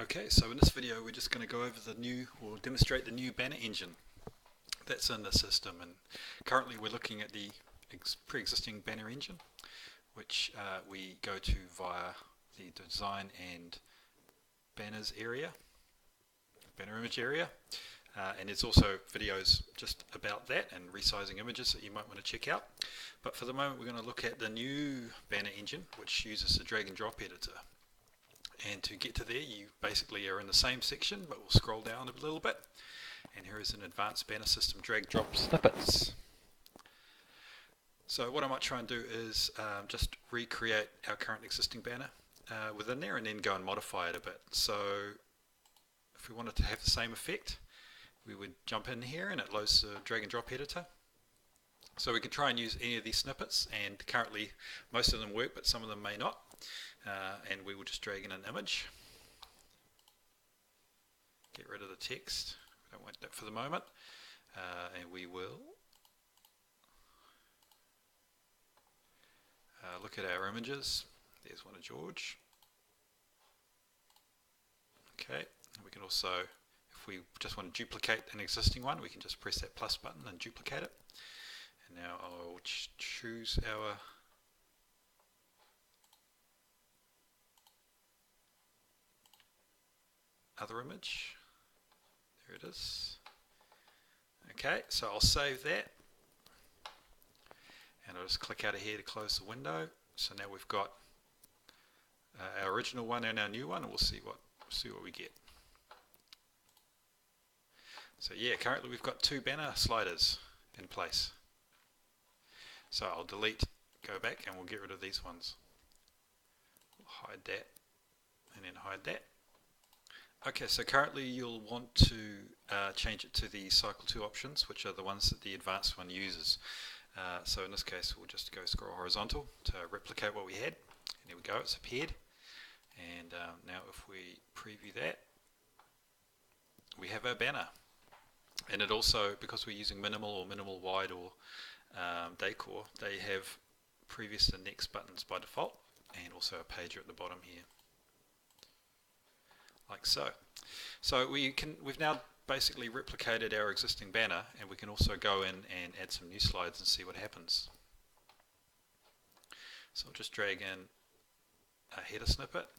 Okay, so in this video we're just going to go over the new, or demonstrate the new banner engine that's in the system, and currently we're looking at the pre-existing banner engine, which we go to via the design and banners area, banner image area, and there's also videos just about that and resizing images that you might want to check out. But for the moment we're going to look at the new banner engine, which uses the drag and drop editor. And to get to there, you basically are in the same section, but we'll scroll down a little bit. And here is an advanced banner system drag drop snippets. So what I might try and do is just recreate our current existing banner within there and then go and modify it a bit. So if we wanted to have the same effect, we would jump in here and it loads the drag and drop editor. So we could try and use any of these snippets, and currently most of them work, but some of them may not. And we will just drag in an image, get rid of the text, we don't want that for the moment, and we will look at our images. There's one of George. Okay, and we can also, if we just want to duplicate an existing one, we can just press that plus button and duplicate it. And now I'll choose our other image. There it is. Okay, so I'll save that, and I'll just click out of here to close the window. So now we've got our original one and our new one, and we'll see what we get. So yeah, currently we've got two banner sliders in place. So I'll delete, go back, and we'll get rid of these ones. We'll hide that, and then hide that. Okay, so currently you'll want to change it to the cycle 2 options, which are the ones that the advanced one uses. So in this case we'll just go scroll horizontal to replicate what we had, and there we go, it's appeared. And now if we preview that, we have our banner. And it also, because we're using minimal or minimal wide or decor, they have previous and next buttons by default, and also a pager at the bottom here, like so. So we've now basically replicated our existing banner, and we can also go in and add some new slides and see what happens. So I'll just drag in a header snippet,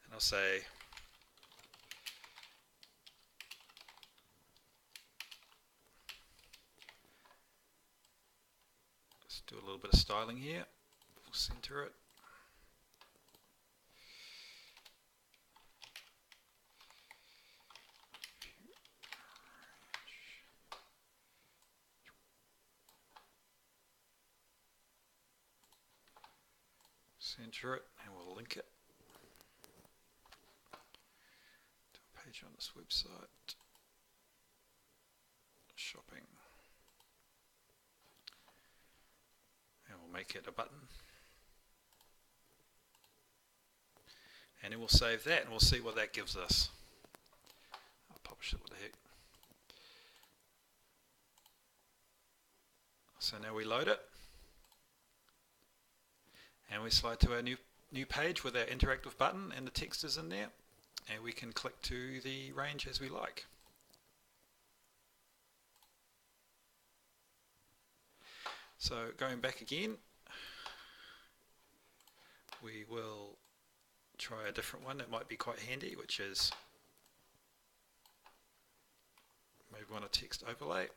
and I'll say let's do a little bit of styling here. We'll center it. Center it, and we'll link it to a page on this website. Shopping. And we'll make it a button. And then we'll save that, and we'll see what that gives us. I'll publish it, what the heck. So now we load it. And we slide to our new page with our interactive button, and the text is in there, and we can click to the range as we like. So going back again, we will try a different one that might be quite handy, which is maybe want a text overlay.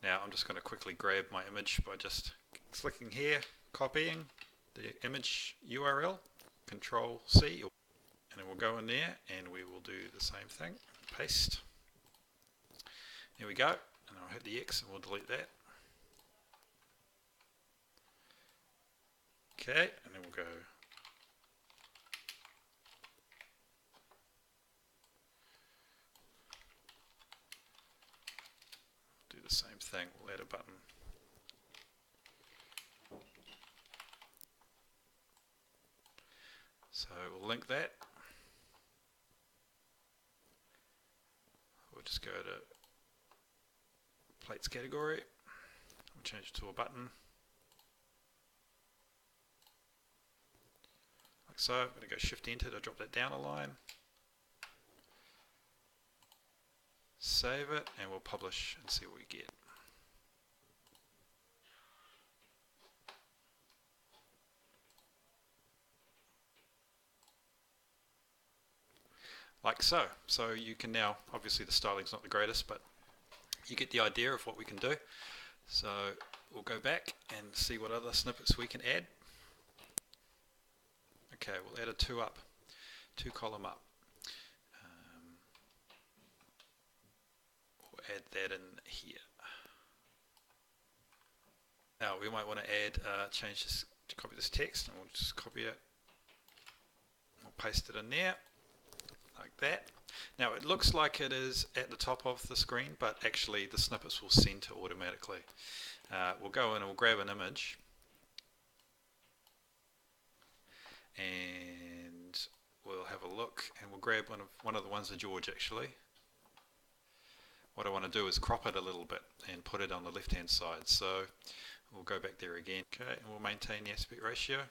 Now I'm just going to quickly grab my image by just clicking here, copying the image URL, Control C, and then we'll go in there and we will do the same thing, paste. There we go, and I'll hit the X and we'll delete that. Okay, and then we'll go do the same thing, we'll add a button. So we'll link that. We'll just go to plates category. We'll change it to a button. so. I'm going to go Shift Enter to drop that down a line. Save it, and we'll publish and see what we get. Like so. So you can now, obviously the styling's not the greatest, but you get the idea of what we can do. So we'll go back and see what other snippets we can add. Okay, we'll add a 2 column up. We'll add that in here. Now we might want to add, change this, to copy this text, and we'll just copy it. We'll paste it in there, like that. Now it looks like it is at the top of the screen, but actually the snippets will center automatically. We'll go in and we'll grab an image, and we'll have a look, and we'll grab one of the ones of George actually. What I want to do is crop it a little bit and put it on the left hand side. So we'll go back there again. Okay, and we'll maintain the aspect ratio.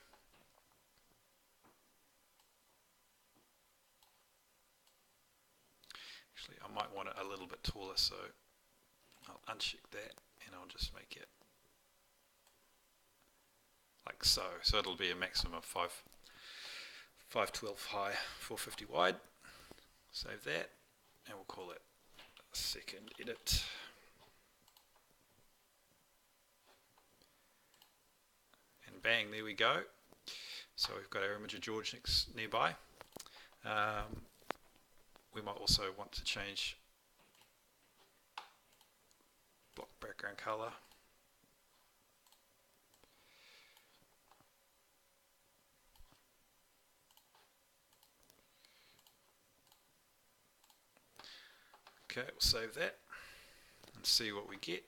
Actually, I might want it a little bit taller, so I'll uncheck that and I'll just make it like so. So it'll be a maximum of 512 high, 450 wide. Save that, and we'll call it second edit. And bang, there we go. So we've got our image of George nearby. We might also want to change block background color. Okay, we'll save that and see what we get.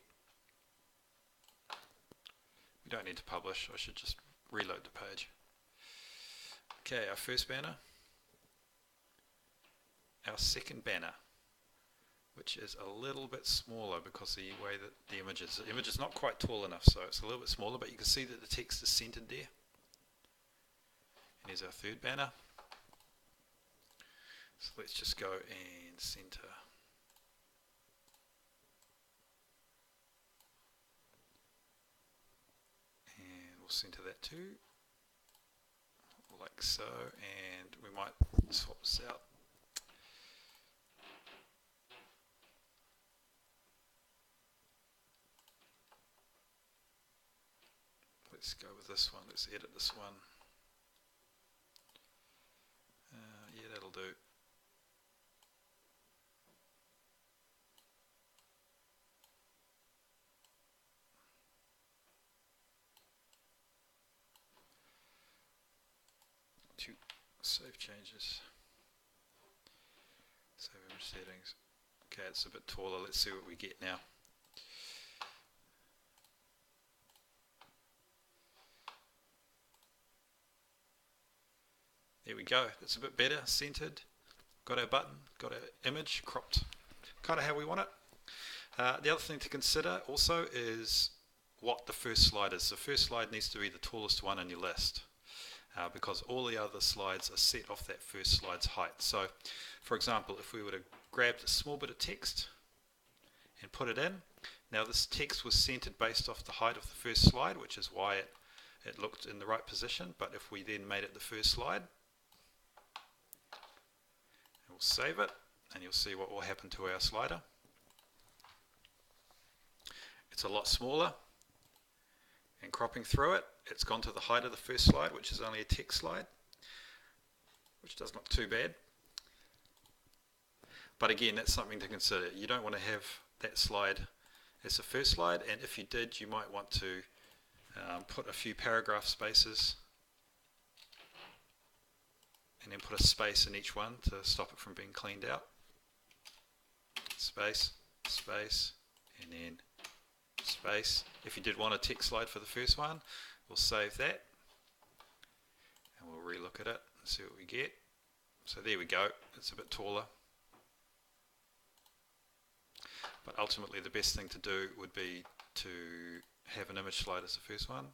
We don't need to publish, I should just reload the page. Okay, our first banner. Our second banner, which is a little bit smaller because the way that the image is not quite tall enough, so it's a little bit smaller, but you can see that the text is centered there. And here's our third banner. So let's just go and center. And we'll center that too, like so, and we might swap this out. Let's go with this one. Let's edit this one. Yeah, that'll do. Save changes. Save image settings. Okay, it's a bit taller. Let's see what we get now. There we go. It's a bit better, centered. Got our button, got our image cropped, kind of how we want it. The other thing to consider also is what the first slide is. The first slide needs to be the tallest one in your list. Because all the other slides are set off that first slide's height. So, for example, if we were to grab a small bit of text and put it in, now this text was centered based off the height of the first slide, which is why it looked in the right position. But if we then made it the first slide, we'll save it, and you'll see what will happen to our slider. It's a lot smaller, and cropping through it, it's gone to the height of the first slide, which is only a text slide, which does not too bad. But again, that's something to consider. You don't want to have that slide as the first slide, and if you did, you might want to put a few paragraph spaces and then put a space in each one to stop it from being cleaned out. Space, space, and then space. If you did want a text slide for the first one, we'll save that and we'll relook at it and see what we get. So there we go, it's a bit taller. But ultimately the best thing to do would be to have an image slide as the first one,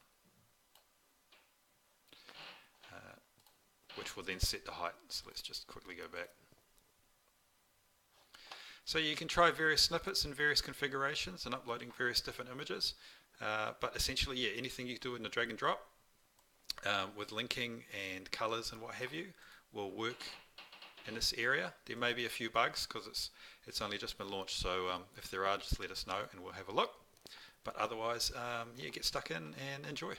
which will then set the height. So let's just quickly go back. So you can try various snippets and various configurations and uploading various different images. But essentially, yeah, anything you do in the drag and drop with linking and colors and what have you will work in this area. There may be a few bugs because it's only just been launched, so if there are, just let us know and we'll have a look. But otherwise, yeah, get stuck in and enjoy.